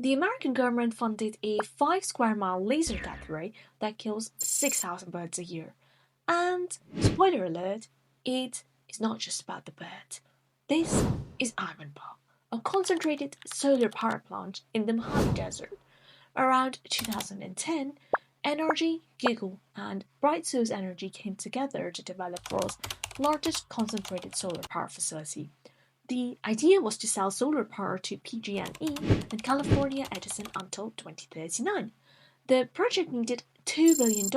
The American government funded a 5 square mile laser gateway that kills 6,000 birds a year. And, spoiler alert, it is not just about the birds. This is Ivanpah, a concentrated solar power plant in the Mojave Desert. Around 2010, NRG, Google, and BrightSource Energy came together to develop the world's largest concentrated solar power facility. The idea was to sell solar power to PG&E and California Edison until 2039. The project needed $2 billion,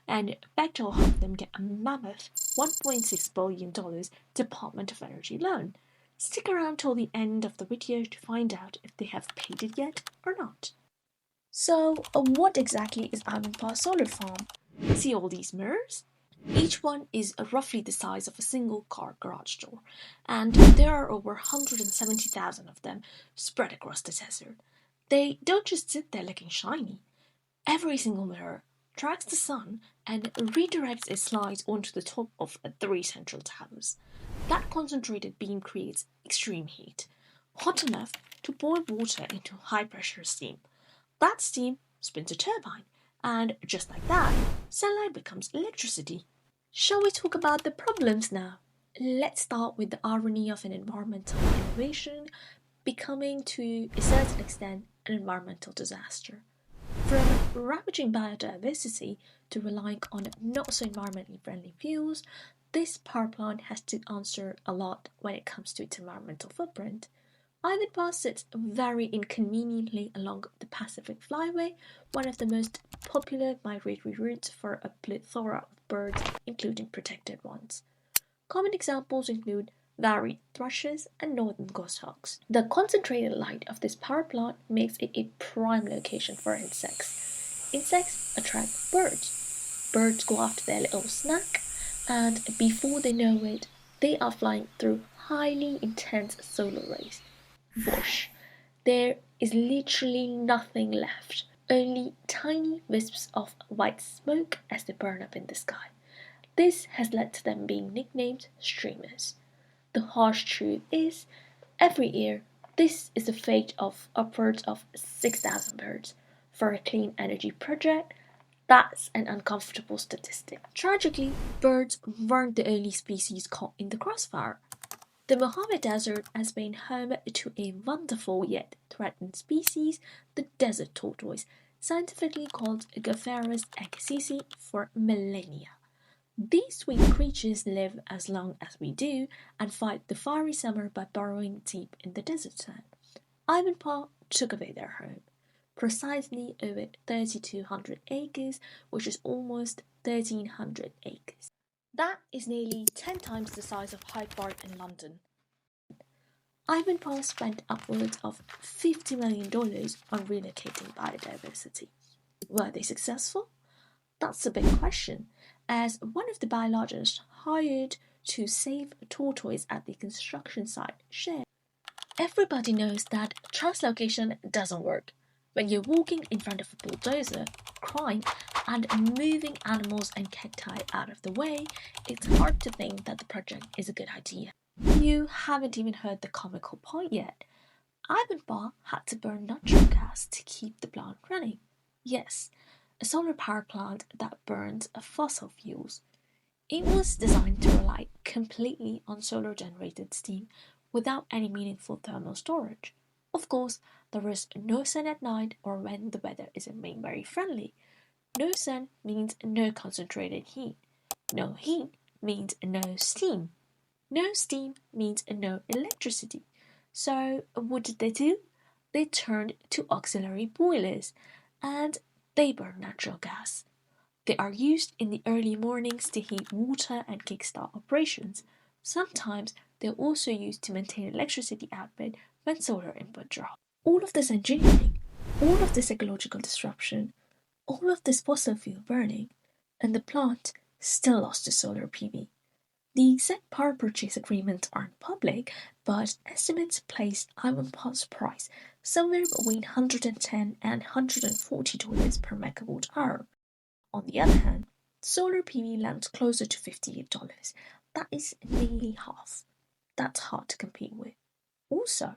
and Bechtel helped them get a mammoth $1.6 billion Department of Energy loan. Stick around till the end of the video to find out if they have paid it yet or not. So, what exactly is Ivanpah Solar Farm? See all these mirrors? Each one is roughly the size of a single car garage door, and there are over 170,000 of them spread across the desert. They don't just sit there looking shiny. Every single mirror tracks the sun and redirects its light onto the top of 3 central towers. That concentrated beam creates extreme heat, hot enough to boil water into high-pressure steam. That steam spins a turbine, and just like that, sunlight becomes electricity. Shall we talk about the problems now? Let's start with the irony of an environmental innovation becoming, to a certain extent, an environmental disaster. From ravaging biodiversity to relying on not so environmentally friendly fuels, this power plant has to answer a lot when it comes to its environmental footprint. Ivanpah sits very inconveniently along the Pacific Flyway, one of the most popular migratory routes for a plethora of birds, including protected ones. Common examples include varied thrushes and northern goshawks. The concentrated light of this power plant makes it a prime location for insects. Insects attract birds. Birds go after their little snack, and before they know it, they are flying through highly intense solar rays. Whoosh! There is literally nothing left, only tiny wisps of white smoke as they burn up in the sky. This has led to them being nicknamed streamers. The harsh truth is, every year, this is the fate of upwards of 6,000 birds. For a clean energy project, that's an uncomfortable statistic. Tragically, birds weren't the only species caught in the crossfire. The Mojave Desert has been home to a wonderful yet threatened species, the desert tortoise, scientifically called Gopherus ecosisi, for millennia. These sweet creatures live as long as we do and fight the fiery summer by burrowing deep in the desert sand. Ivanpah took away their home, precisely over 3,200 acres, which is almost 1,300 acres. That is nearly 10 times the size of Hyde Park in London. Ivanpah spent upwards of $50 million on relocating biodiversity. Were they successful? That's a big question, as one of the biologists hired to save Tortoise at the construction site shared. Everybody knows that translocation doesn't work. When you're walking in front of a bulldozer, crying, and moving animals and cacti out of the way, it's hard to think that the project is a good idea. You haven't even heard the comical part yet. Ivanpah had to burn natural gas to keep the plant running. Yes, a solar power plant that burns fossil fuels. It was designed to rely completely on solar-generated steam without any meaningful thermal storage. Of course, there is no sun at night or when the weather isn't being very friendly. No sun means no concentrated heat. No heat means no steam. No steam means no electricity. So what did they do? They turned to auxiliary boilers, and they burn natural gas. They are used in the early mornings to heat water and kickstart operations. Sometimes they're also used to maintain electricity output when solar input drops. All of this engineering, all of this ecological disruption, all of this fossil fuel burning, and the plant still lost to solar PV. The exact power purchase agreements aren't public, but estimates place Ivanpah's price somewhere between $110 and $140 per megawatt hour. On the other hand, solar PV lands closer to $58. That is nearly half. That's hard to compete with. Also,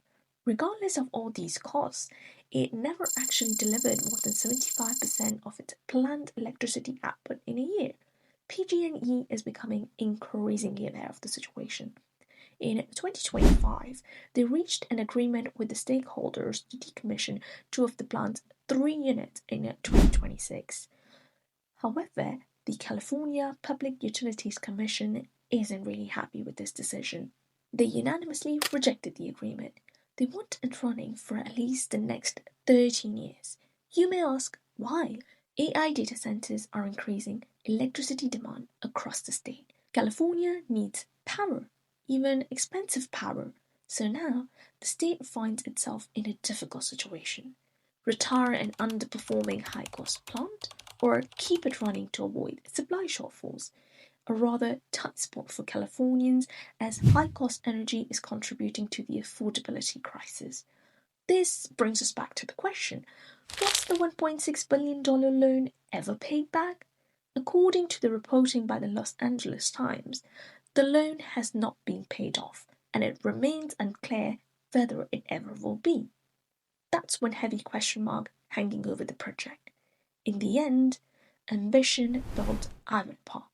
Regardless of all these costs, it never actually delivered more than 75% of its planned electricity output in a year. PG&E is becoming increasingly aware of the situation. In 2025, they reached an agreement with the stakeholders to decommission two of the plant's 3 units in 2026. However, the California Public Utilities Commission isn't really happy with this decision. They unanimously rejected the agreement. They want it running for at least the next 13 years. You may ask, why? AI data centers are increasing electricity demand across the state. California needs power, even expensive power. So now the state finds itself in a difficult situation. Retire an underperforming high-cost plant or keep it running to avoid supply shortfalls. A rather tight spot for Californians as high-cost energy is contributing to the affordability crisis. This brings us back to the question, was the $1.6 billion loan ever paid back? According to the reporting by the Los Angeles Times, the loan has not been paid off, and it remains unclear whether it ever will be. That's one heavy question mark hanging over the project. In the end, ambition built Ivanpah.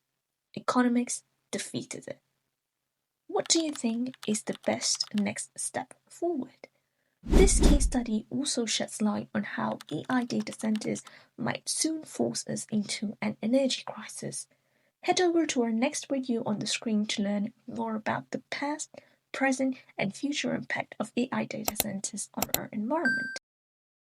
Economics defeated it. What do you think is the best next step forward? This case study also sheds light on how AI data centers might soon force us into an energy crisis. Head over to our next video on the screen to learn more about the past, present, and future impact of AI data centers on our environment.